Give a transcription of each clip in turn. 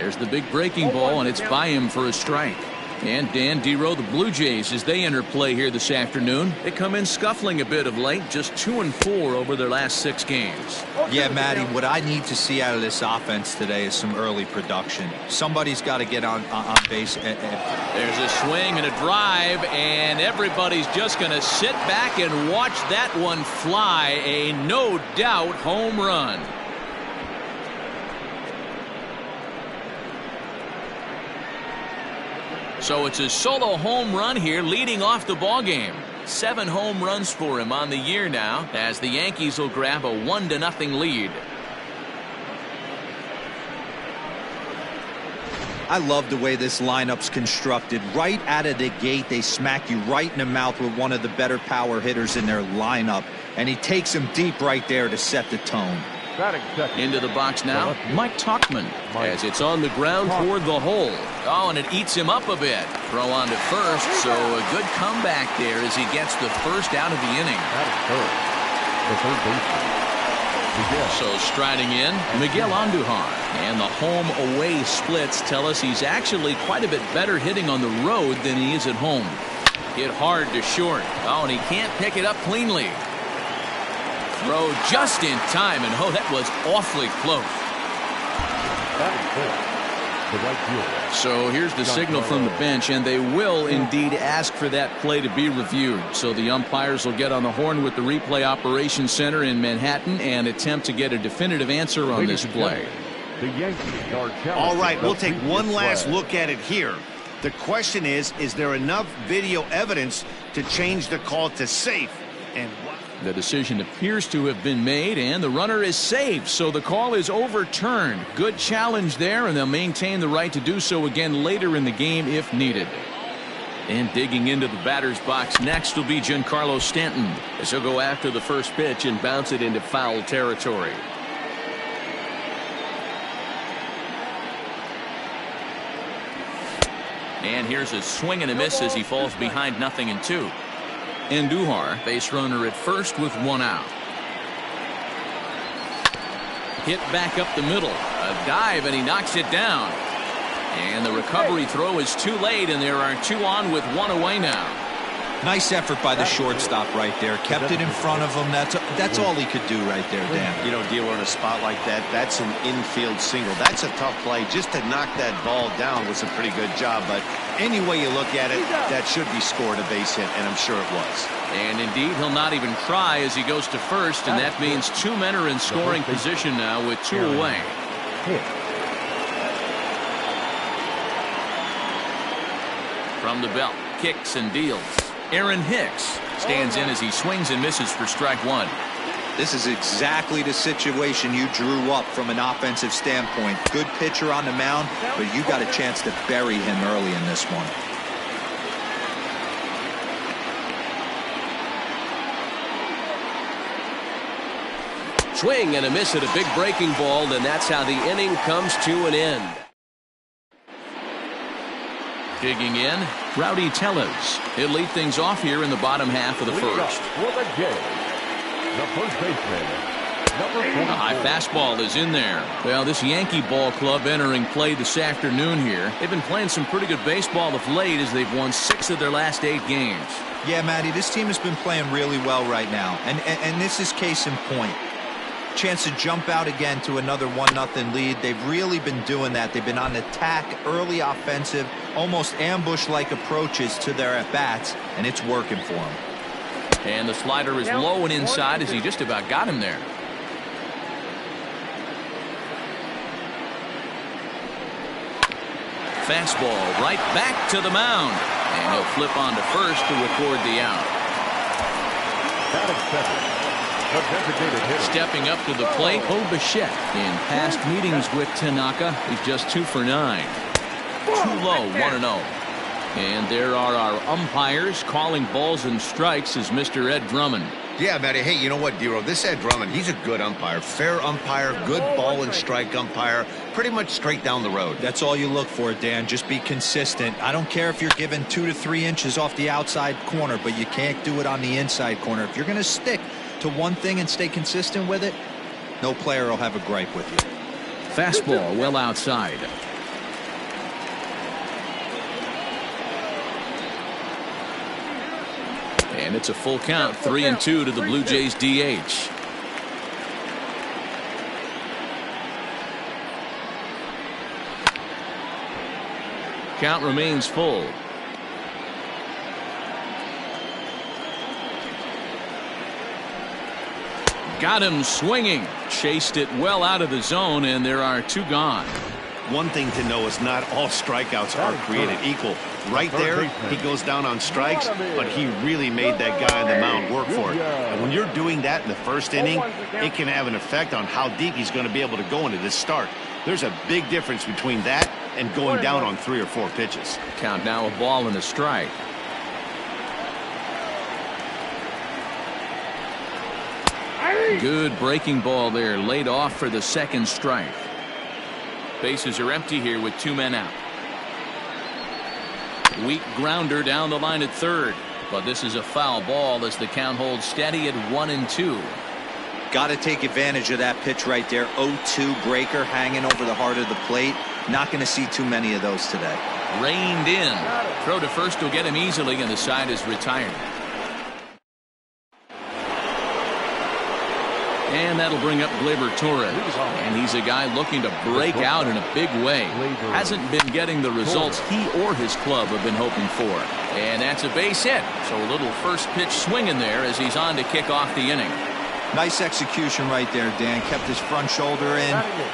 There's the big breaking ball, and it's by him for a strike. And Dan Dero, the Blue Jays, as they enter play here this afternoon, they come in scuffling a bit of late, just 2-4 over their last 6 games. Yeah, Matty, what I need to see out of this offense today is some early production. Somebody's got to get on base. There's a swing and a drive, and everybody's just going to sit back and watch that one fly. A no-doubt home run. So it's a solo home run here, leading off the ballgame. 7 home runs for him on the year now, as the Yankees will grab a 1-0 lead. I love the way this lineup's constructed. Right out of the gate, they smack you right in the mouth with one of the better power hitters in their lineup, and he takes him deep right there to set the tone. Into the box now, Mike Tauchman, as it's on the ground toward the hole. Oh, and it eats him up a bit. Throw on to first, so a good comeback there as he gets the first out of the inning. So striding in, Miguel Andujar. And the home-away splits tell us he's actually quite a bit better hitting on the road than he is at home. Hit hard to short. Oh, and he can't pick it up cleanly. Throw just in time, and oh, that was awfully close. So here's the signal from the bench, and they will indeed ask for that play to be reviewed. So the umpires will get on the horn with the replay operations center in Manhattan and attempt to get a definitive answer on this play. All right, we'll take one last look at it here. The question is there enough video evidence to change the call to safe? And the decision appears to have been made, and the runner is safe, so the call is overturned. Good challenge there, and they'll maintain the right to do so again later in the game if needed. And digging into the batter's box next will be Giancarlo Stanton, as he'll go after the first pitch and bounce it into foul territory. And here's a swing and a miss as he falls behind 0-2. Andujar, base runner at first with 1 out. Hit back up the middle. A dive, and he knocks it down. And the recovery throw is too late, and there are 2 on with 1 away now. Nice effort by the shortstop right there. Kept it in front of him. That's all he could do right there, Dan. You know, Dealer, in a spot like that, that's an infield single. That's a tough play. Just to knock that ball down was a pretty good job. But any way you look at it, that should be scored a base hit, and I'm sure it was. And indeed, he'll not even try as he goes to first, and that means 2 men are in scoring position now with 2 away. From the belt, kicks and deals. Aaron Hicks stands in as he swings and misses for strike 1. This is exactly the situation you drew up from an offensive standpoint. Good pitcher on the mound, but you got a chance to bury him early in this one. Swing and a miss at a big breaking ball, and that's how the inning comes to an end. Digging in, Rowdy Tellez. He'll lead things off here in the bottom half of the first. The first baseman, A high fastball is in there. Well, this Yankee ball club entering play this afternoon here. They've been playing some pretty good baseball of late as they've won 6 of their last 8 games. Yeah, Matty, this team has been playing really well right now. And this is case in point. Chance to jump out again to another 1-0 lead. They've really been doing that. They've been on attack, early offensive, almost ambush-like approaches to their at-bats, and it's working for them. And the slider is low and inside as he just about got him there. Fastball right back to the mound. And he'll flip on to first to record the out. Stepping up to the plate, Bo Bichette. In past meetings with Tanaka, he's just 2 for 9. Too low, 1-0. And there are our umpires calling balls and strikes as Mr. Ed Drummond. Yeah, Matty. Hey, you know what, Dero? This Ed Drummond, he's a good umpire. Fair umpire, good ball and strike umpire. Pretty much straight down the road. That's all you look for, Dan. Just be consistent. I don't care if you're given 2 to 3 inches off the outside corner, but you can't do it on the inside corner. If you're going to stick to one thing and stay consistent with it, no player will have a gripe with you. Fastball well outside. And it's a full count, 3-2 to the Blue Jays DH. Count remains full. Got him swinging. Chased it well out of the zone, and there are 2 gone. One thing to know is not all strikeouts are created equal. Right there, he goes down on strikes, but he really made that guy on the mound work for it. And when you're doing that in the first inning, it can have an effect on how deep he's going to be able to go into this start. There's a big difference between that and going down on 3 or 4 pitches. Count now a ball and a strike. Good breaking ball there, laid off for the 2nd strike. Bases are empty here with 2 men out. Weak grounder down the line at 3rd, but this is a foul ball as the count holds steady at 1-2. Got to take advantage of that pitch right there. 0-2 breaker hanging over the heart of the plate. Not going to see too many of those today. Reined in. Throw to first will get him easily, and the side is retired. And that'll bring up Gleyber Torres. And he's a guy looking to break out in a big way. Hasn't been getting the results he or his club have been hoping for. And that's a base hit. So a little first pitch swing in there as he's on to kick off the inning. Nice execution right there, Dan. Kept his front shoulder in,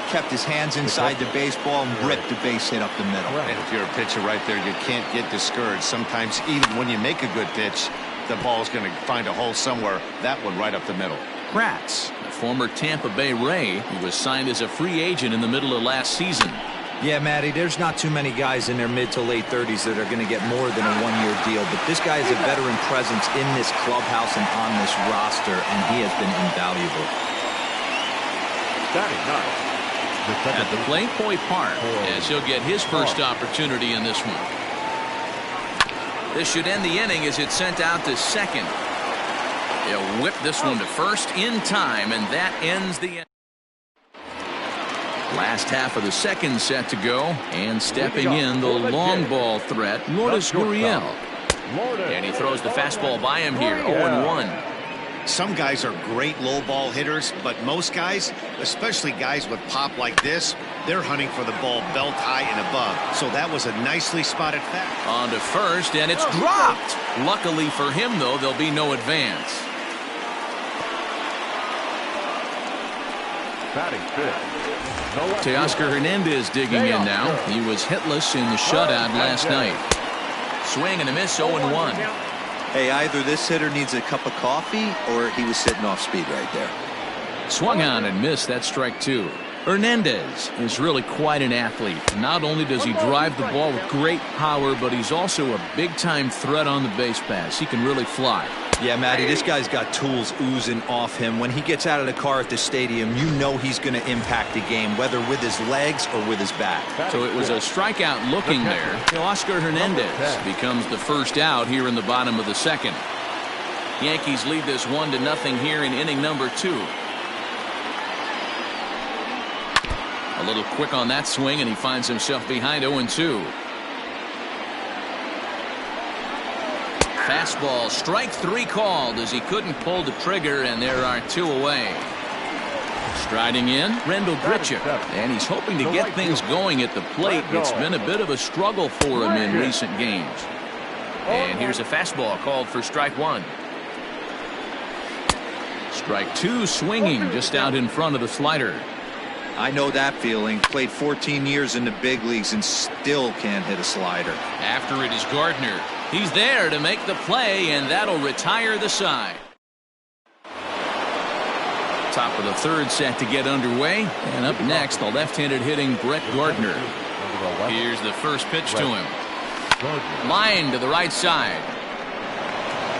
kept his hands inside the baseball, and ripped the base hit up the middle. And if you're a pitcher right there, you can't get discouraged. Sometimes even when you make a good pitch, the ball's going to find a hole somewhere. That one right up the middle. Kratz, the former Tampa Bay Ray, who was signed as a free agent in the middle of last season. Yeah, Matty, there's not too many guys in their mid to late 30s that are going to get more than a 1-year deal, but this guy is a veteran presence in this clubhouse and on this roster, and he has been invaluable. At the plate, Hoy Park, as he'll get his first opportunity in this one. This should end the inning as it's sent out to 2nd. He'll whip this one to first in time, and that ends the inning. Last half of the 2nd set to go, and stepping in the long ball threat, Lourdes Guriel. And he throws the fastball by him here, 0-1. Some guys are great low ball hitters, but most guys, especially guys with pop like this, they're hunting for the ball belt high and above. So that was a nicely spotted fastball. On to first, and it's dropped. Luckily for him, though, there'll be no advance. Teoscar Hernandez digging in now. He was hitless in the shutout last night. Swing and a miss, 0-1. Hey, either this hitter needs a cup of coffee or he was sitting off speed right there. Swung on and missed. That strike 2. Hernandez is really quite an athlete. Not only does he drive the ball with great power, but he's also a big-time threat on the base pass. He can really fly. Yeah, Matty, this guy's got tools oozing off him. When he gets out of the car at the stadium, you know he's going to impact the game, whether with his legs or with his bat. So it was a strikeout looking there. Teoscar Hernandez becomes the first out here in the bottom of the 2nd. Yankees lead this 1-0 here in inning number 2. A little quick on that swing, and he finds himself behind 0-2. Fastball, strike 3 called as he couldn't pull the trigger, and there are 2 away. Striding in, Rendell Grichuk, and he's hoping to get things going at the plate. It's been a bit of a struggle for him in recent games. And here's a fastball called for strike 1. Strike 2 swinging just out in front of the slider. I know that feeling. Played 14 years in the big leagues and still can't hit a slider. After it is Gardner. He's there to make the play, and that'll retire the side. Top of the 3rd set to get underway, and up next, the left-handed hitting Brett Gardner. Here's the first pitch to him. Line to the right side.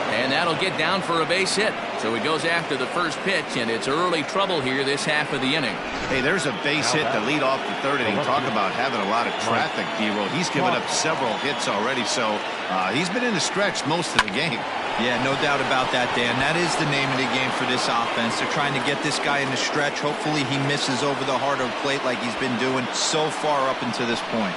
And that'll get down for a base hit. So he goes after the first pitch, and it's early trouble here this half of the inning. Hey, there's a base hit to lead off the 3rd inning. Talk about having a lot of traffic, D-Roll. He's given up several hits already, so he's been in the stretch most of the game. Yeah, no doubt about that, Dan. That is the name of the game for this offense. They're trying to get this guy in the stretch. Hopefully he misses over the heart of the plate like he's been doing so far up until this point.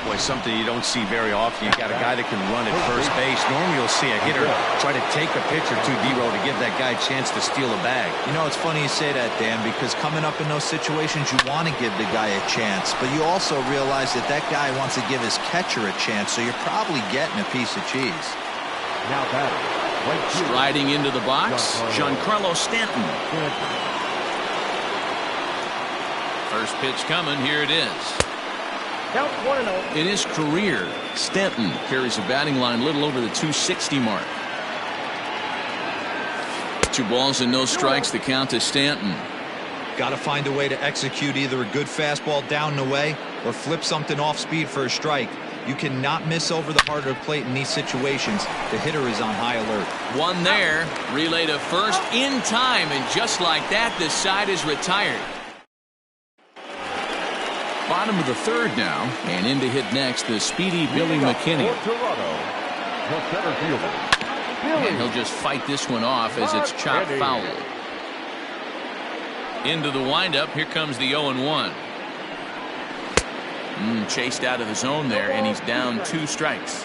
Boy, something you don't see very often. You got a guy that can run at first base. Normally you'll see a hitter try to take a pitch or two, D-row, to give that guy a chance to steal a bag. You know, it's funny you say that, Dan, because coming up in those situations, you want to give the guy a chance, but you also realize that that guy wants to give his catcher a chance, so you're probably getting a piece of cheese. Now batting. Right field. Striding into the box, Giancarlo Stanton. First pitch coming. Here it is. Count 1-0. In his career, Stanton carries a batting line a little over the 260 mark. 2 balls and no strikes. The count to Stanton. Got to find a way to execute either a good fastball down and away or flip something off speed for a strike. You cannot miss over the heart of the plate in these situations. The hitter is on high alert. One there. Relay to first in time, and just like that, this side is retired. Bottom of the third now, and in to hit next, the speedy Billy McKinney. For Toronto, the center fielder. And he'll just fight this one off as it's chopped foul. Into the windup. Here comes the 0-1. Chased out of the zone there, and he's down 2 strikes.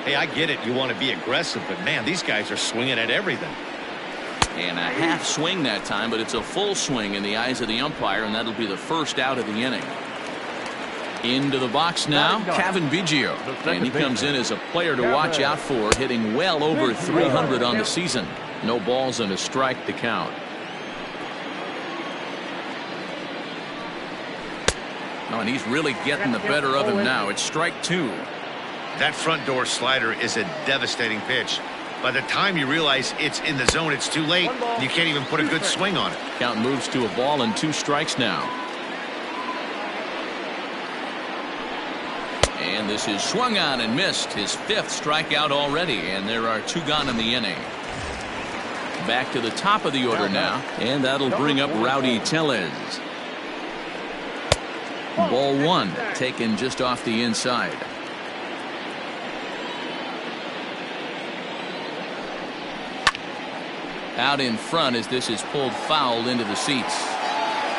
Hey, I get it. You want to be aggressive, but man, these guys are swinging at everything. And a half swing that time, but it's a full swing in the eyes of the umpire, and that'll be the first out of the inning. Into the box now, Kevin Biggio, and he comes in as a player to watch out for, hitting well over 300 on the season. No balls and a strike to count. Oh, and he's really getting the better of him now. It's strike 2. That front door slider is a devastating pitch. By the time you realize it's in the zone, it's too late. You can't even put a good swing on it. Count moves to a ball and 2 strikes now. And this is swung on and missed. His 5th strikeout already, and there are 2 gone in the inning. Back to the top of the order now, and that'll bring up Rowdy Tellez. Ball 1, taken just off the inside. Out in front as this is pulled foul into the seats.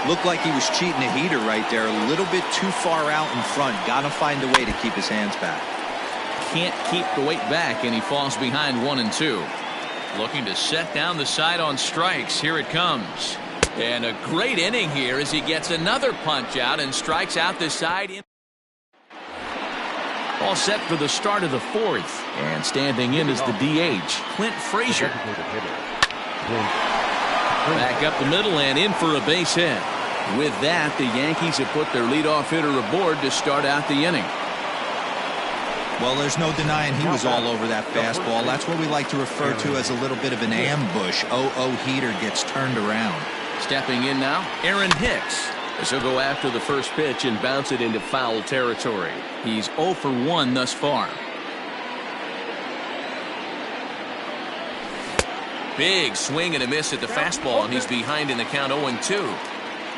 Looked like he was cheating a heater right there. A little bit too far out in front. Got to find a way to keep his hands back. Can't keep the weight back, and he falls behind 1-2. Looking to set down the side on strikes. Here it comes. And a great inning here as he gets another punch out and strikes out the side. All set for the start of the 4th. And standing in is the DH, Clint Frazier. Back up the middle and in for a base hit. With that, the Yankees have put their leadoff hitter aboard to start out the inning. Well, there's no denying he was all over that fastball. That's what we like to refer to as a little bit of an ambush. 0-0 heater gets turned around. Stepping in now, Aaron Hicks. As he'll go after the first pitch and bounce it into foul territory. He's 0 for 1 thus far. Big swing and a miss at the fastball, and he's behind in the count 0-2.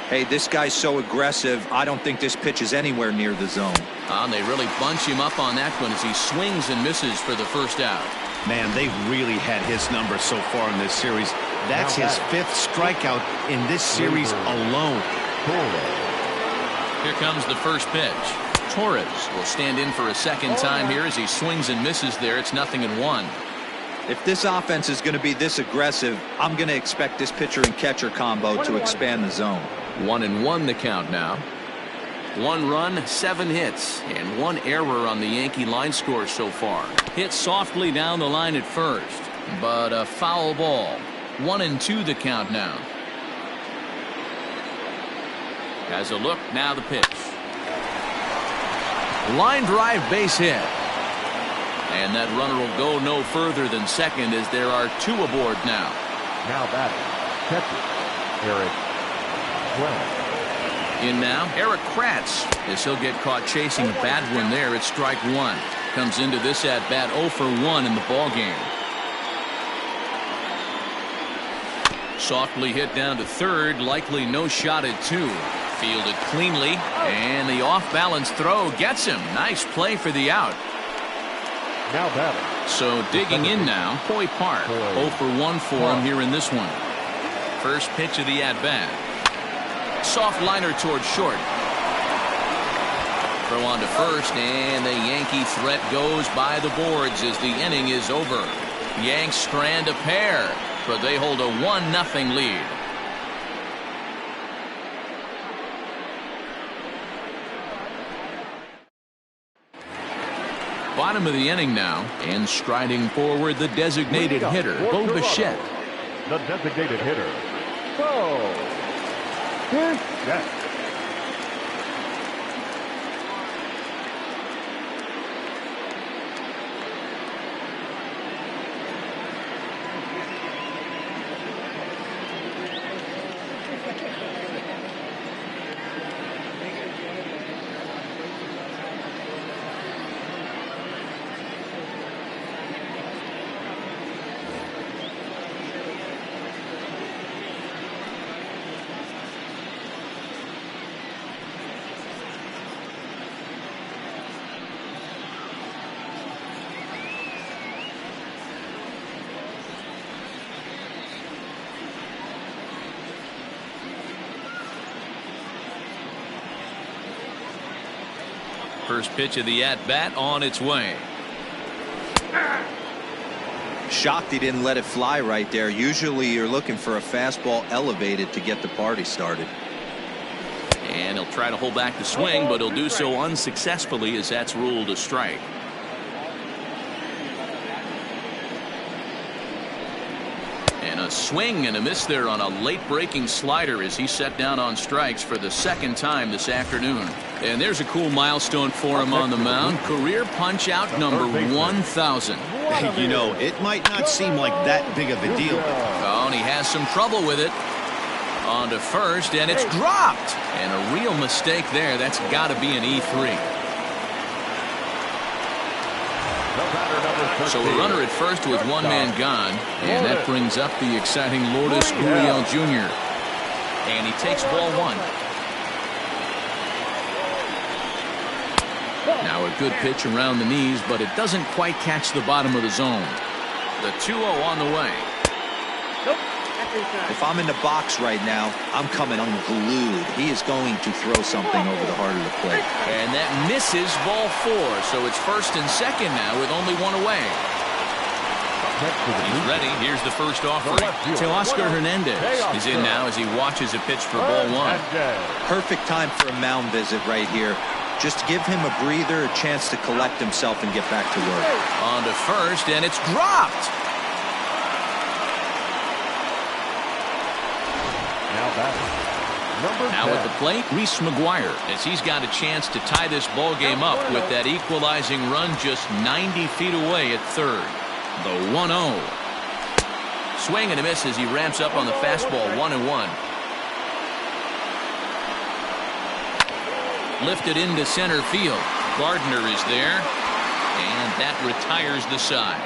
Hey, this guy's so aggressive, I don't think this pitch is anywhere near the zone. And they really bunch him up on that one as he swings and misses for the first out. Man, they've really had his number so far in this series. That's his 5th strikeout in this series alone. Here comes the first pitch. Torres will stand in for a second time here as he swings and misses there. It's 0-1. If this offense is going to be this aggressive, I'm going to expect this pitcher and catcher combo to expand the zone. 1-1 the count now. 1 run, 7 hits, and 1 error on the Yankee line score so far. Hit softly down the line at first, but a foul ball. 1-2 the count now. Has a look, now the pitch. Line drive base hit. And that runner will go no further than second as there are 2 aboard now. Now batting, catcher, Eric Kratz. In now, Eric Kratz, as he'll get caught chasing a bad one there at strike 1. Comes into this at bat 0 for 1 in the ball game. Softly hit down to third, likely no shot at 2. Fielded cleanly, and the off-balance throw gets him. Nice play for the out. Now batting. So digging in now, Hoy Park. 0 for 1 for him here in this one. First pitch of the at-bat. Soft liner towards short. Throw on to first, and the Yankee threat goes by the boards as the inning is over. Yanks strand a pair, but they hold a 1-0 lead. Bottom of the inning now, and striding forward the designated hitter, Bo Bichette. The designated hitter, Bo Bichette. First pitch of the at-bat on its way. Shocked he didn't let it fly right there. Usually you're looking for a fastball elevated to get the party started. And he'll try to hold back the swing, but he'll do so unsuccessfully as that's ruled a strike. And a swing and a miss there on a late breaking slider as he set down on strikes for the second time this afternoon. And there's a cool milestone for him on the mound. Career punch out number 1,000. You know, it might not seem like that big of a deal. Oh, and he has some trouble with it. On to first, and it's dropped. And a real mistake there. That's got to be an E3. So a runner at first with one man gone, and that brings up the exciting Lourdes Guriel Jr. And he takes ball one. Now a good pitch around the knees, but it doesn't quite catch the bottom of the zone. The 2-0 on the way. If I'm in the box right now, I'm coming unglued. He is going to throw something over the heart of the plate. And that misses ball 4. So it's first and second now with only one away. He's ready. Here's the first offering. Teoscar Hernandez is in now as he watches a pitch for ball 1. Perfect time for a mound visit right here. Just to give him a breather, a chance to collect himself and get back to work. On to first, and it's dropped. Now at the plate, Reese McGuire, as he's got a chance to tie this ball game up with that equalizing run just 90 feet away at third. The 1-0. Swing and a miss as he ramps up on the fastball. 1-1. Lifted into center field. Gardner is there, and that retires the side.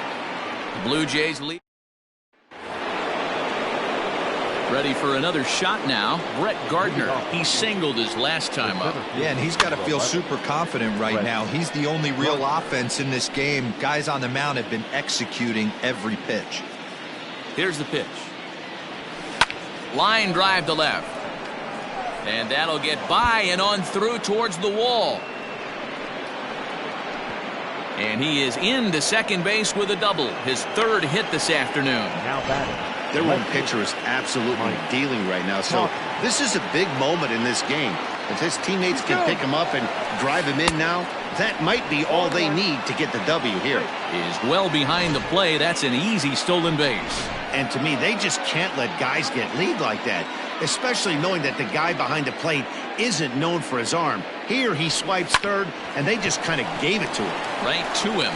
The Blue Jays lead. Ready for another shot now. Brett Gardner. He singled his last time up. Yeah, and he's got to feel super confident right now. He's the only real offense in this game. Guys on the mound have been executing every pitch. Here's the pitch. Line drive to left. And that'll get by and on through towards the wall. And he is into second base with a double. His third hit this afternoon. Now batting. Their one pitcher is absolutely dealing right now. So this is a big moment in this game. If his teammates can pick him up and drive him in now, that might be all they need to get the W here. Is well behind the play. That's an easy stolen base. And to me, they just can't let guys get lead like that, especially knowing that the guy behind the plate isn't known for his arm. Here he swipes third, and they just kind of gave it to him. Right to him.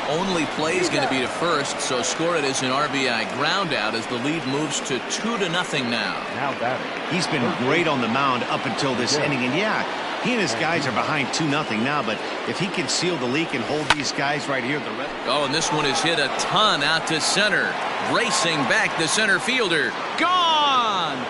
Only play is going to be to first, so score it as an RBI ground out as the lead moves to 2-0 now. Now batting. He's been great on the mound up until this inning, and yeah, he and his guys are behind 2-0 now, but if he can seal the leak and hold these guys right here, the rest. Oh, and this one is hit a ton out to center. Racing back the center fielder. Gone!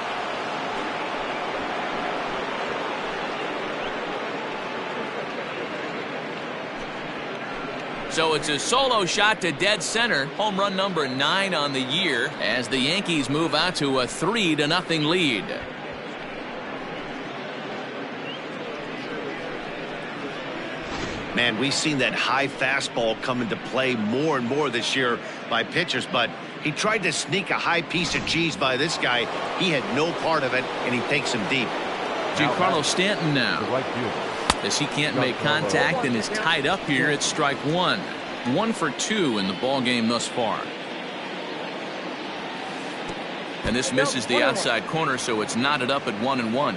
So it's a solo shot to dead center. Home run number 9 on the year as the Yankees move out to a 3-0 lead. Man, we've seen that high fastball come into play more and more this year by pitchers, but he tried to sneak a high piece of cheese by this guy. He had no part of it, and he takes him deep. Giancarlo Stanton now. The right fielder. As he can't make contact and is tied up here, it's strike one. 1 for 2 in the ball game thus far. And this misses the outside corner, so it's knotted up at 1-1.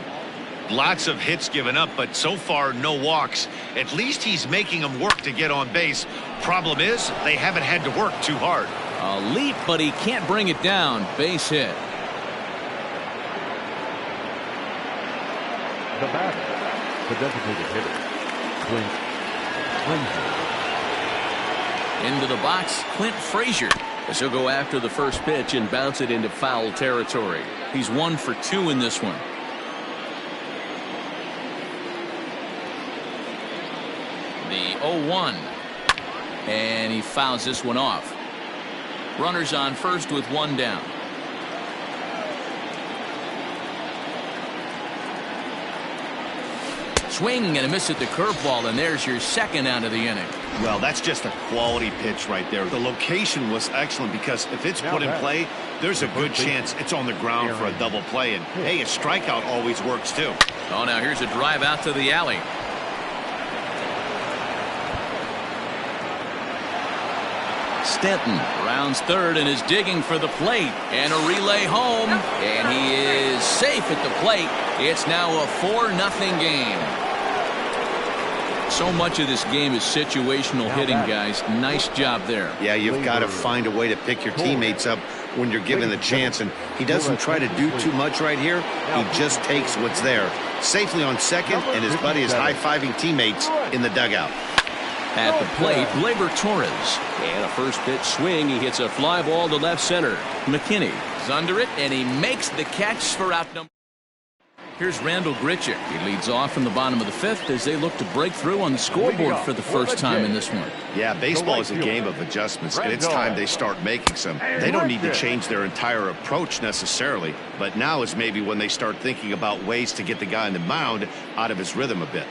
Lots of hits given up, but so far no walks. At least he's making them work to get on base. Problem is, they haven't had to work too hard. A leap, but he can't bring it down. Base hit. The batter, the designated hitter, Clint Frazier. Into the box, Clint Frazier. As he'll go after the first pitch and bounce it into foul territory. He's 1 for 2 in this one. The 0-1. And he fouls this one off. Runners on first with 1 down. Swing and a miss at the curveball, and there's your second out of the inning. Well, that's just a quality pitch right there. The location was excellent because if it's put in play, there's a good chance it's on the ground for a double play. And, hey, a strikeout always works, too. Oh, now here's a drive out to the alley. Stanton rounds third and is digging for the plate. And a relay home. And he is safe at the plate. It's now a 4-0 game. So much of this game is situational hitting, guys. Nice job there. Yeah, you've got to find a way to pick your teammates up when you're given the chance. And he doesn't try to do too much right here. He just takes what's there. Safely on second, and his buddy is high-fiving teammates in the dugout. At the plate, Gleyber Torres. And a first pitch swing. He hits a fly ball to left center. McKinney is under it, and he makes the catch for out number. Here's Randall Grichuk. He leads off in the bottom of the 5th as they look to break through on the scoreboard for the first time in this one. Yeah, baseball is a game of adjustments, and it's time they start making some. They don't need to change their entire approach necessarily, but now is maybe when they start thinking about ways to get the guy on the mound out of his rhythm a bit.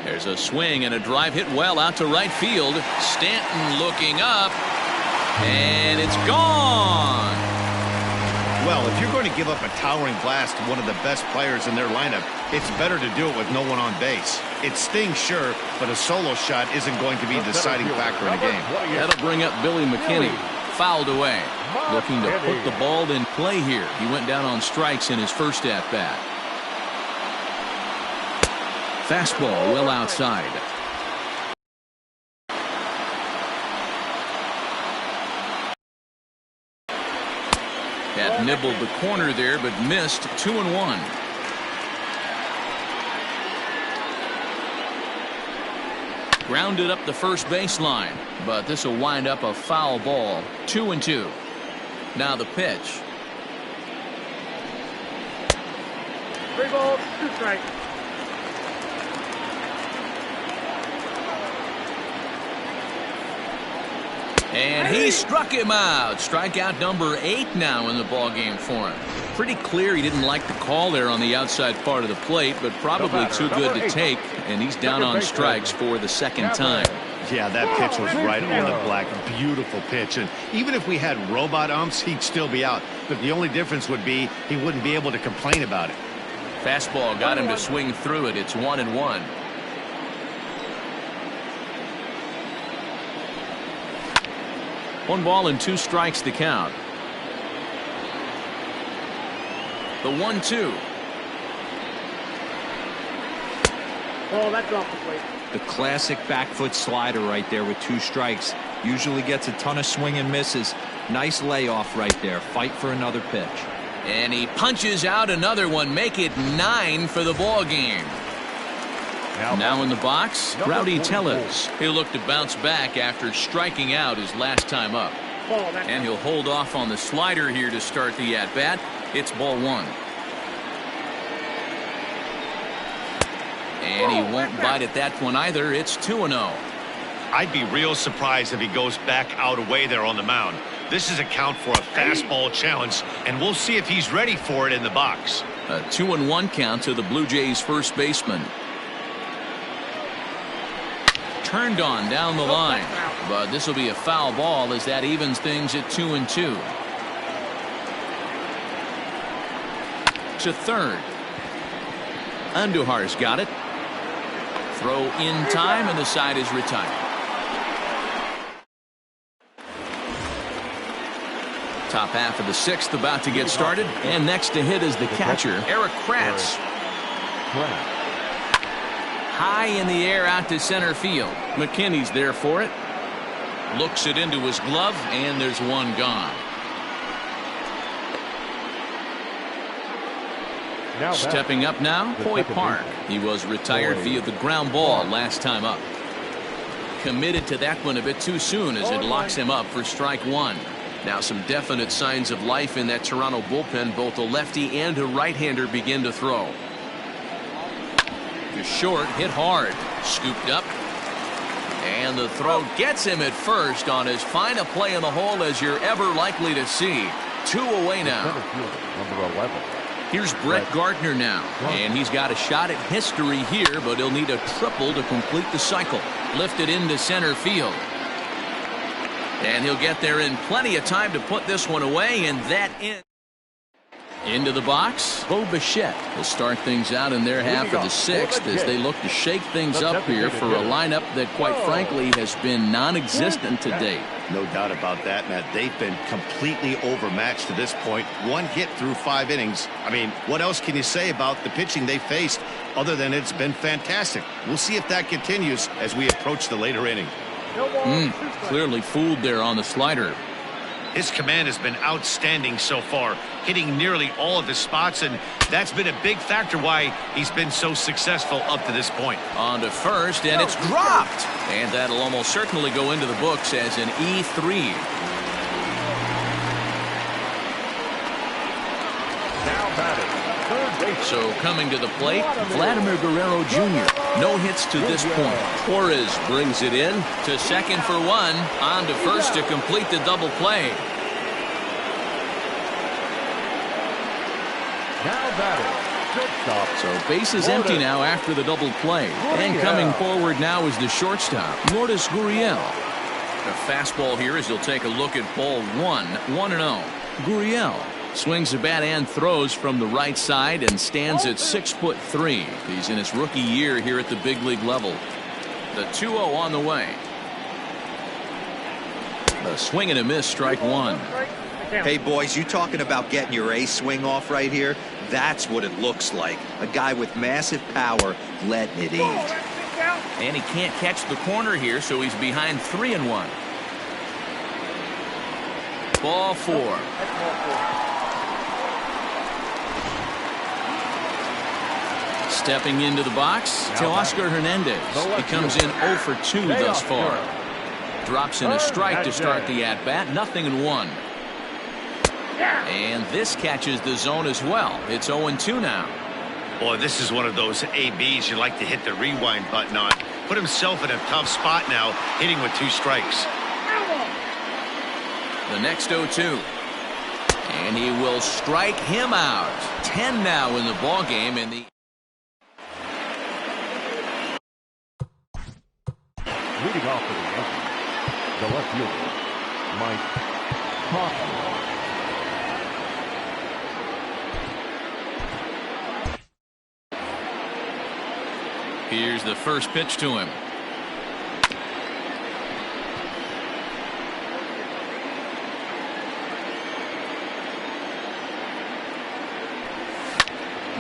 There's a swing and a drive hit well out to right field. Stanton looking up, and it's gone. Well, if you're going to give up a towering blast to one of the best players in their lineup, it's better to do it with no one on base. It stings, sure, but a solo shot isn't going to be the deciding factor in a game. That'll bring up Billy McKinney. Fouled away. Looking to put the ball in play here. He went down on strikes in his first at-bat. Fastball well outside. Had nibbled the corner there, but missed. 2-1. Grounded up the first baseline, but this will wind up a foul ball. 2-2. Now the pitch. 3 balls, 2 strikes. And he struck him out. Strikeout number 8 now in the ballgame for him. Pretty clear he didn't like the call there on the outside part of the plate, but probably too good to take, and he's down on strikes for the second time. Yeah, that pitch was right on the black. Beautiful pitch. And even if we had robot umps, he'd still be out. But the only difference would be he wouldn't be able to complain about it. Fastball got him to swing through it. It's 1-1. One ball and 2 strikes to count. The 1-2. Oh, that's off the plate. The classic back foot slider right there with 2 strikes. Usually gets a ton of swing and misses. Nice layoff right there. Fight for another pitch. And he punches out another one. Make it 9 for the ball game. Now in the box, Rowdy Tellez. He'll look to bounce back after striking out his last time up. And he'll hold off on the slider here to start the at-bat. It's ball 1. And he won't bite at that one either. It's 2-0. I'd be real surprised if he goes back out away there on the mound. This is a count for a fastball challenge, and we'll see if he's ready for it in the box. A 2-1 count to the Blue Jays first baseman. turned on down the line, but this will be a foul ball as that evens things at 2-2. To third. Andujar's got it. Throw in time, and the side is retired. Top half of the sixth about to get started, and next to hit is the catcher, Eric Kratz. High in the air out to center field. McKinney's there for it. Looks it into his glove, and there's one gone. Stepping up now, Hoy Park. He was retired via the ground ball last time up. Committed to that one a bit too soon as it locks him up for strike one. Now some definite signs of life in that Toronto bullpen. Both a lefty and a right-hander begin to throw. To short, hit hard. Scooped up. And the throw gets him at first on as fine a play in the hole as you're ever likely to see. 2 away now. Number 11. Here's Brett Gardner now, and he's got a shot at history here, but he'll need a triple to complete the cycle. Lifted into center field. And he'll get there in plenty of time to put this one away, and that ends. Into the box, Bo Bichette will start things out in their half of the sixth as they look to shake things up here for a lineup that, quite frankly, has been non-existent to date. No doubt about that, Matt. They've been completely overmatched to this point. 1 hit through 5 innings. I mean, what else can you say about the pitching they faced other than it's been fantastic? We'll see if that continues as we approach the later inning. Clearly fooled there on the slider. His command has been outstanding so far, hitting nearly all of his spots, and that's been a big factor why he's been so successful up to this point. On to first, and it's dropped. And that'll almost certainly go into the books as an E3. Now batting, third base. So coming to the plate, Vladimir Guerrero Jr. No hits to this point. Torres brings it in. To second for one. On to first to complete the double play. Now batting, shortstop. So base is empty now after the double play. And coming forward now is the shortstop, Lourdes Guriel. A fastball here as he'll take a look at ball 1-0. Guriel swings the bat and throws from the right side and stands at 6'3". He's in his rookie year here at the big league level. The 2-0 on the way. A swing and a miss, strike one. Hey, boys, you talking about getting your ace swing off right here? That's what it looks like. A guy with massive power letting it eat. And he can't catch the corner here, so he's behind 3-1. Ball 4. Stepping into the box, Teoscar Hernandez. He comes in 0 for 2 thus far. Drops in a strike to start the at-bat. 0-1. And this catches the zone as well. It's 0-2 now. Boy, this is one of those ABs you like to hit the rewind button on. Put himself in a tough spot now, hitting with 2 strikes. The next 0-2. And he will strike him out. 10 now in the ball game in the Leading off for the Yankees, the left fielder, Mike Hoffman. Here's the first pitch to him.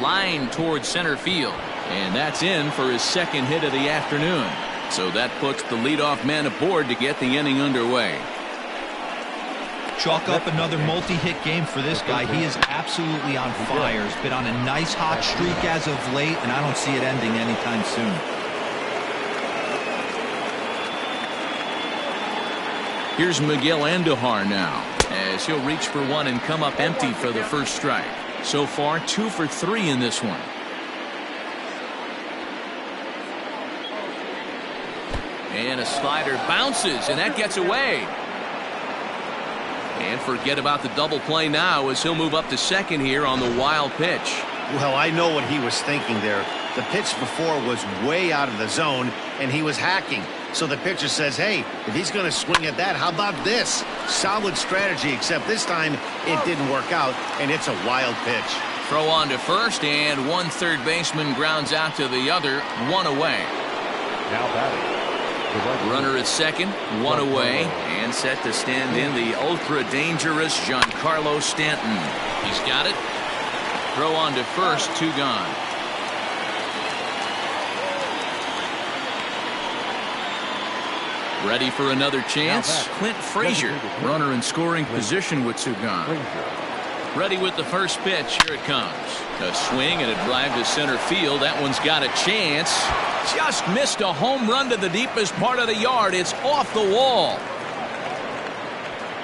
Line towards center field. And that's in for his second hit of the afternoon. So that puts the leadoff man aboard to get the inning underway. Chalk up another multi-hit game for this guy. He is absolutely on fire. He's been on a nice hot streak as of late, and I don't see it ending anytime soon. Here's Miguel Andujar now, as he'll reach for one and come up empty for the first strike. So far, 2 for 3 in this one. And a slider bounces, and that gets away. And forget about the double play now as he'll move up to second here on the wild pitch. Well, I know what he was thinking there. The pitch before was way out of the zone, and he was hacking. So the pitcher says, hey, if he's going to swing at that, how about this? Solid strategy, except this time it didn't work out, and it's a wild pitch. Throw on to first, and one third baseman grounds out to the other, one away. Now batting. Runner at second, one away, and set to stand in the ultra-dangerous Giancarlo Stanton. He's got it. Throw on to first, two gone. Ready for another chance. Clint Frazier, runner in scoring position with two gone. Ready with the first pitch. Here it comes. A swing and a drive to center field. That one's got a chance. Just missed a home run to the deepest part of the yard. It's off the wall.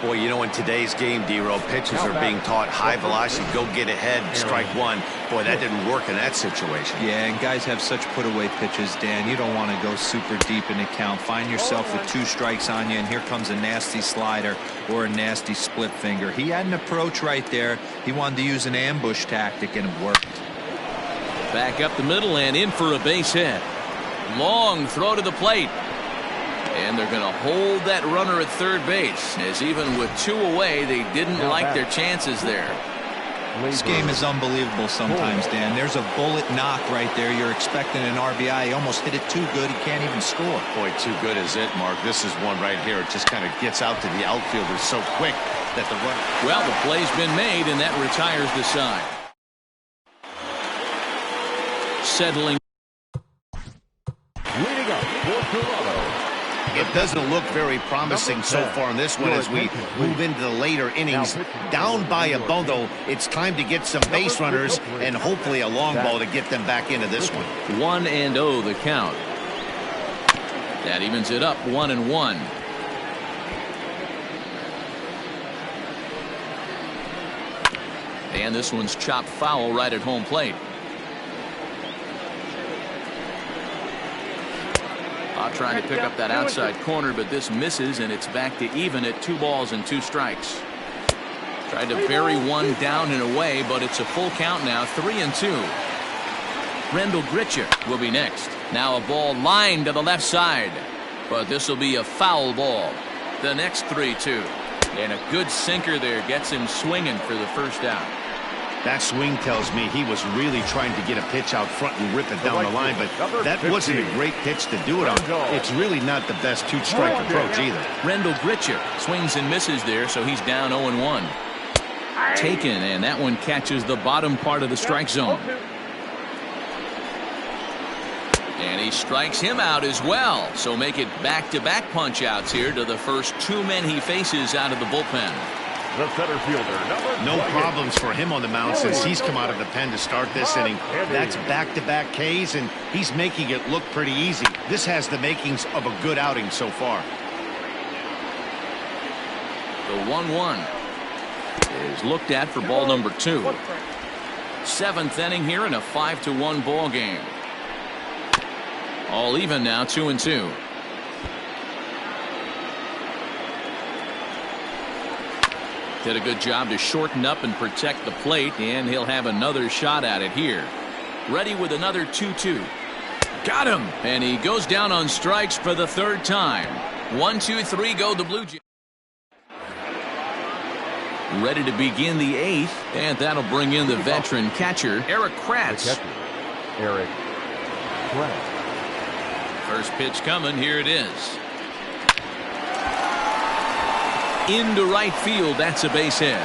Boy, you know, in today's game, D-Row, pitchers are being taught high velocity, go get ahead, strike one. Boy, that didn't work in that situation. Yeah, and guys have such put-away pitches, Dan. You don't want to go super deep in the count. Find yourself with two strikes on you, and here comes a nasty slider or a nasty split finger. He had an approach right there. He wanted to use an ambush tactic, and it worked. Back up the middle and in for a base hit. Long throw to the plate. And they're going to hold that runner at third base, as even with two away, they didn't like their chances there. This game is unbelievable sometimes, Dan. There's a bullet knock right there. You're expecting an RBI. He almost hit it too good. He can't even score. Boy, too good is it, Mark. This is one right here. It just kind of gets out to the outfielder so quick that the runner... Well, the play's been made, and that retires the side. Settling. Leading up for Toronto. It doesn't look very promising so far in this one as we move into the later innings. Down by a bundle, it's time to get some base runners and hopefully a long ball to get them back into this one. 1-0 the count. That evens it up 1-1. And this one's chopped foul right at home plate. Trying to pick up that outside corner, but this misses, and it's back to even at 2 balls and 2 strikes. Tried to bury one down and away, but it's a full count now, 3-2. Rendell Gritcher will be next. Now a ball lined to the left side, but this will be a foul ball. The next 3-2, and a good sinker there gets him swinging for the first out. That swing tells me he was really trying to get a pitch out front and rip it down the line, but that wasn't a great pitch to do it on. It's really not the best 2-strike approach either. Rendell Gritcher swings and misses there, so he's down 0-1. Taken, and that one catches the bottom part of the strike zone. And he strikes him out as well, so make it back-to-back punch-outs here to the first 2 men he faces out of the bullpen. The center fielder, no problems for him on the mound since he's come out of the pen to start this inning. That's back-to-back Ks, and he's making it look pretty easy. This has the makings of a good outing so far. The 1-1 is looked at for ball number 2. 7th inning here in a 5-1 ball game. All even now, 2-2. Did a good job to shorten up and protect the plate, and he'll have another shot at it here. Ready with another 2-2. Got him, and he goes down on strikes for the 3rd time. 1-2-3 go the Blue Jays. Ready to begin the 8th, and that'll bring in the veteran catcher Eric Kratz. Eric Kratz. First pitch coming. Here it is. Into right field. That's a base hit.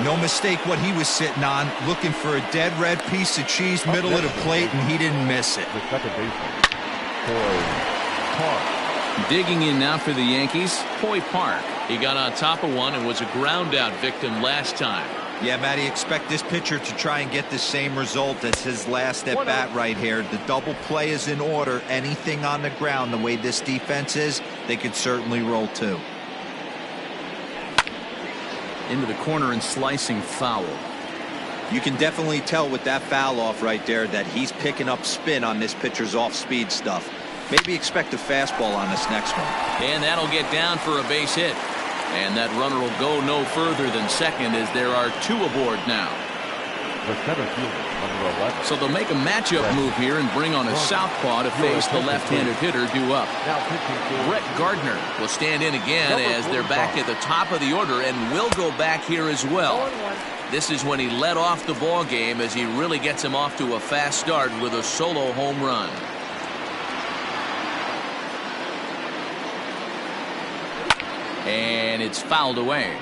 No mistake what he was sitting on, looking for a dead red piece of cheese middle of the plate, and he didn't miss it. The second baseman, Coy Park. Digging in now for the Yankees, Coy Park. He got on top of one and was a ground out victim last time. Yeah, Matty, expect this pitcher to try and get the same result as his last at bat right here. The double play is in order. Anything on the ground, the way this defense is, they could certainly roll too. Into the corner and slicing foul. You can definitely tell with that foul off right there that he's picking up spin on this pitcher's off-speed stuff. Maybe expect a fastball on this next one. And that'll get down for a base hit. And that runner will go no further than second as there are 2 aboard now. The center fielder, number 11. So they'll make a matchup move here and bring on a southpaw to face the left-handed hitter due up. Brett Gardner will stand in again as they're back at the top of the order and will go back here as well. This is when he led off the ball game as he really gets him off to a fast start with a solo home run. And it's fouled away.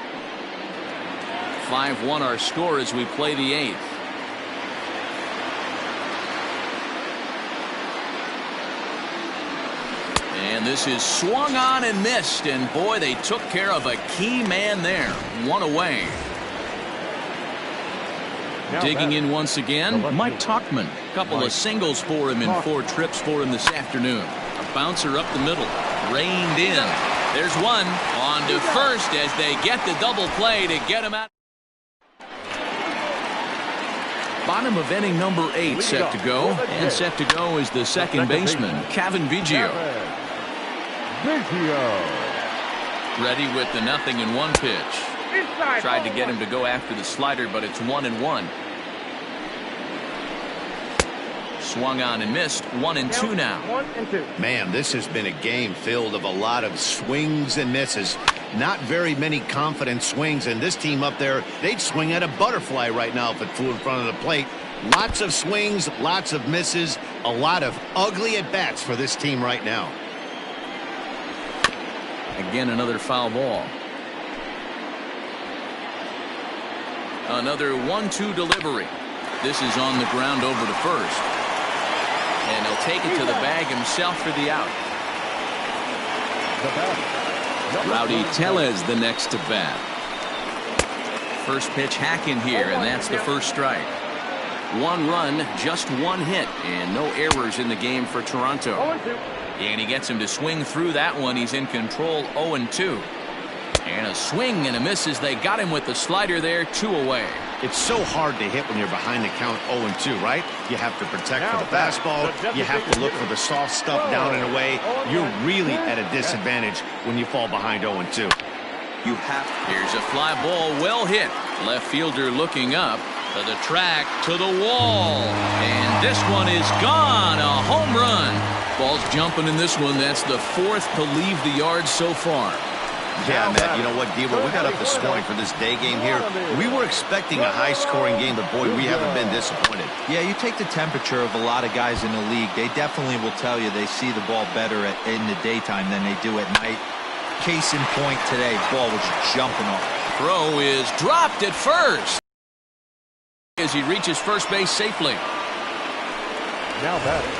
5-1 our score as we play the 8th. And this is swung on and missed, and boy, they took care of a key man there. 1 away. Digging in once again, Mike Tauchman. Couple of singles for him in 4 trips for him this afternoon. A bouncer up the middle, reined in. There's one on to first as they get the double play to get him out. Bottom of inning number 8 set to go, and set to go is the second baseman, Kevin Biggio. Ready with the 0-1 pitch. Tried to get him to go after the slider, but it's 1-1. Swung on and missed. 1-2 now. 1-2. Man, this has been a game filled of a lot of swings and misses. Not very many confident swings, and this team up there, they'd swing at a butterfly right now if it flew in front of the plate. Lots of swings, lots of misses, a lot of ugly at-bats for this team right now. Again, another foul ball. Another 1-2 delivery. This is on the ground over to first. And he'll take it to the bag himself for the out. Rowdy Tellez the next to bat. First pitch hacking here, and that's the first strike. 1 run, just 1 hit, and no errors in the game for Toronto. 0-2. And he gets him to swing through that one. He's in control. 0-2. And a swing and a miss as they got him with the slider there. 2 away. It's so hard to hit when you're behind the count 0-2, right? You have to protect for the fastball. You have to look for the soft stuff down and away. You're really at a disadvantage when you fall behind 0-2. You have to. Here's a fly ball, well hit. Left fielder looking up to the track, to the wall. And this one is gone. A home run. Ball's jumping in this one. That's the 4th to leave the yard so far. Yeah, Matt, you know what, Devo, we got up this morning for this day game here. We were expecting a high-scoring game, but, boy, we haven't been disappointed. Yeah, you take the temperature of a lot of guys in the league. They definitely will tell you they see the ball better in the daytime than they do at night. Case in point today, ball was jumping off. Throw is dropped at first as he reaches first base safely. Now batting.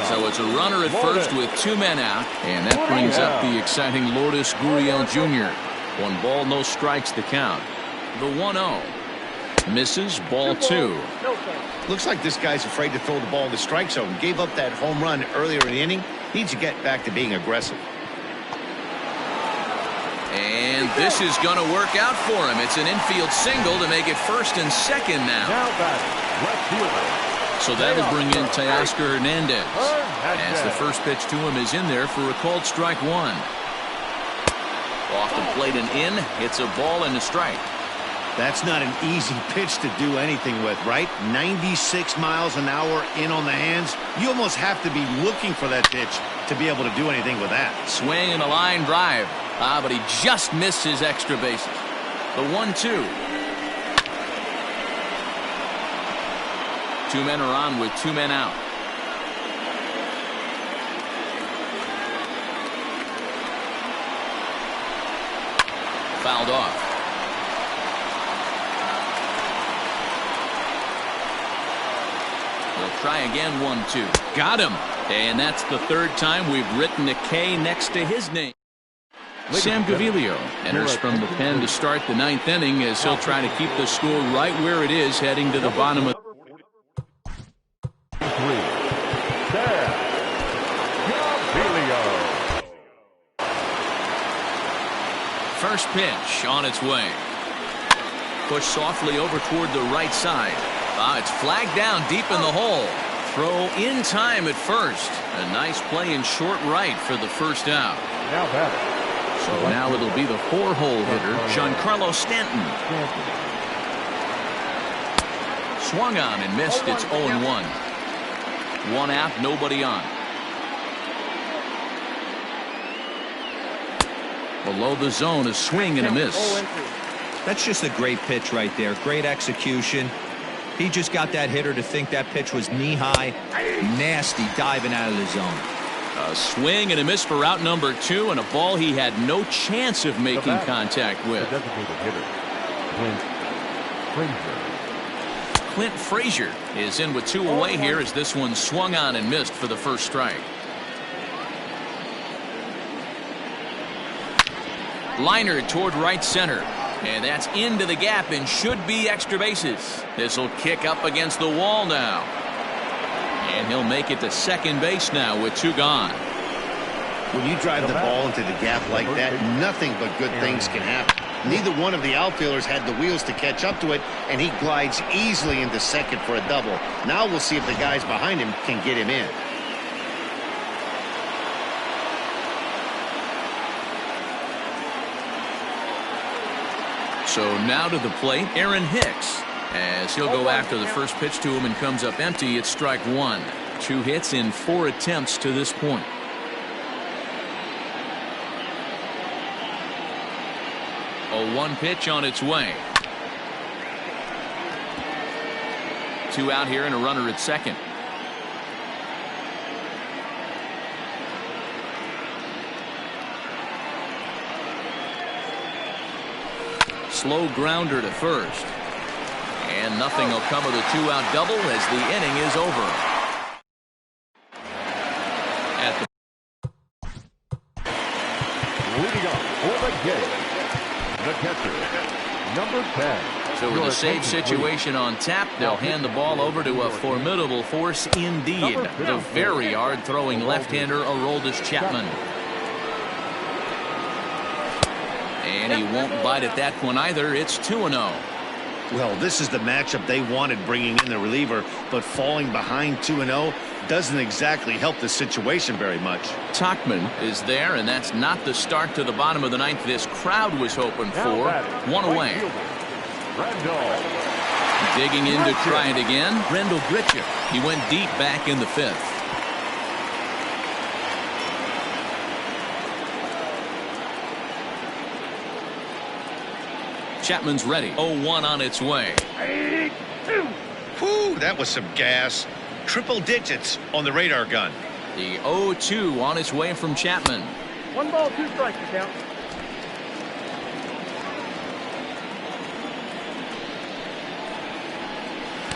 So it's a runner at first with 2 men out, and that brings up the exciting Lourdes Guriel Jr. 1 ball, no strikes to count. The 1-0 misses, ball 2. Looks like this guy's afraid to throw the ball in the strike zone. Gave up that home run earlier in the inning. Needs to get back to being aggressive. And this is going to work out for him. It's an infield single to make it first and second now. Now batting. Left fielder. So that'll bring in Teoscar Hernandez as the first pitch to him is in there for a called strike 1. Off the plate and in. It's a ball and a strike. That's not an easy pitch to do anything with, right? 96 miles an hour in on the hands. You almost have to be looking for that pitch to be able to do anything with that. Swing and a line drive. But he just missed his extra bases. The 1-2. 2 men are on with 2 men out. Fouled off. They'll try again. 1-2. Got him. And that's the 3rd time we've written a K next to his name. Sam Gaviglio enters from the pen to start the 9th inning as he'll try to keep the score right where it is heading to the bottom of. First pitch on its way. Push softly over toward the right side. It's flagged down deep in the hole. Throw in time at first. A nice play in short right for the first out. Now batting. So now it'll be the 4-hole hitter, Giancarlo Stanton. Swung on and missed. It's 0-1. One out, nobody on. Below the zone, a swing and a miss. That's just a great pitch right there. Great execution. He just got that hitter to think that pitch was knee-high. Nasty diving out of the zone. A swing and a miss for out number 2, and a ball he had no chance of making contact with. The designated hitter, Clint Frazier is in with 2 away here as this one swung on and missed for the first strike. Liner toward right center, and that's into the gap and should be extra bases. This will kick up against the wall now, and he'll make it to second base now with 2 gone. When you drive the ball into the gap like that, nothing but good things can happen. Neither one of the outfielders had the wheels to catch up to it, and he glides easily into second for a double. Now we'll see if the guys behind him can get him in. So now to the plate, Aaron Hicks, as he'll go after the first pitch to him and comes up empty. It's strike 1. 2 hits in 4 attempts to this point. A 1 pitch on its way. 2 out here and a runner at second. Slow grounder to first. And nothing will come of the 2-out double as the inning is over. At the leading off for the game, the catcher, number 10. So with a save situation on tap, they'll hand the ball over to a formidable force indeed. The very hard-throwing left-hander, Lourdes Chapman. And he won't bite at that one either. It's 2-0. Well, this is the matchup they wanted, bringing in the reliever, but falling behind 2-0 doesn't exactly help the situation very much. Tachman is there, and that's not the start to the bottom of the 9th this crowd was hoping for. 1 away. Digging in to try it again, Brendel Gritcher. He went deep back in the 5th. Chapman's ready. 0-1 on its way. Whew, that was some gas. Triple digits on the radar gun. The 0-2 on its way from Chapman. 1 ball, 2 strikes to count.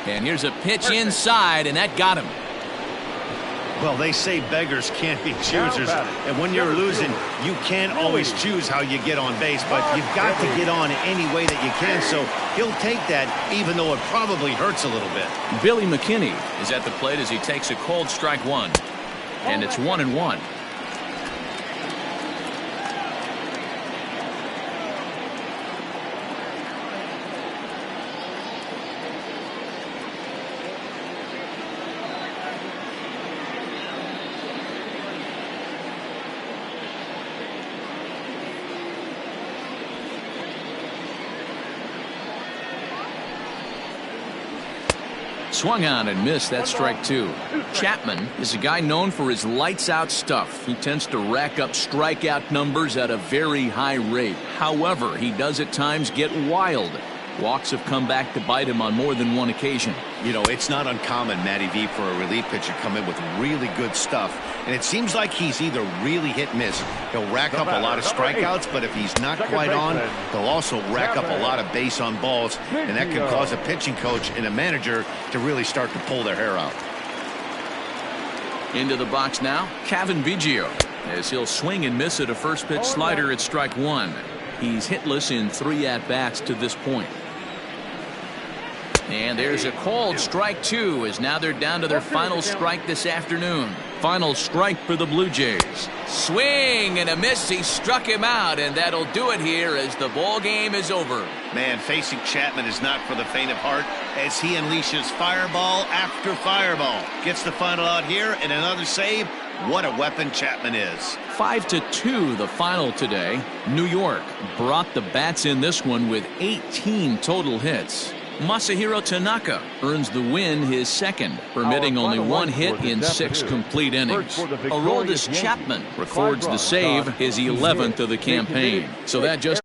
And here's a pitch inside, and that got him. Well, they say beggars can't be choosers, and when you're losing, you can't always choose how you get on base, but you've got to get on any way that you can, so he'll take that, even though it probably hurts a little bit. Billy McKinney is at the plate as he takes a cold strike 1, and it's 1-1. Swung on and missed. That's strike 2. Chapman is a guy known for his lights-out stuff. He tends to rack up strikeout numbers at a very high rate. However, he does at times get wild. Walks have come back to bite him on more than one occasion. You know, it's not uncommon, Matty V, for a relief pitcher to come in with really good stuff. And it seems like he's either really hit-miss. He'll rack up a lot of strikeouts, but if he's not quite on, he'll also rack up a lot of base on balls. And that can cause a pitching coach and a manager to really start to pull their hair out. Into the box now, Kevin Biggio, as he'll swing and miss at a first pitch slider at strike 1. He's hitless in 3 at-bats to this point. And there's a called strike 2 as now they're down to their final strike this afternoon. Final strike for the Blue Jays. Swing and a miss. He struck him out, and that'll do it here as the ball game is over. Man, facing Chapman is not for the faint of heart as he unleashes fireball after fireball. Gets the final out here and another save. What a weapon Chapman is. 5-2 the final today. New York brought the bats in this one with 18 total hits. Masahiro Tanaka earns the win, his second, permitting only one hit in 6 complete innings. Lourdes Chapman records the save, his 11th of the campaign. So that just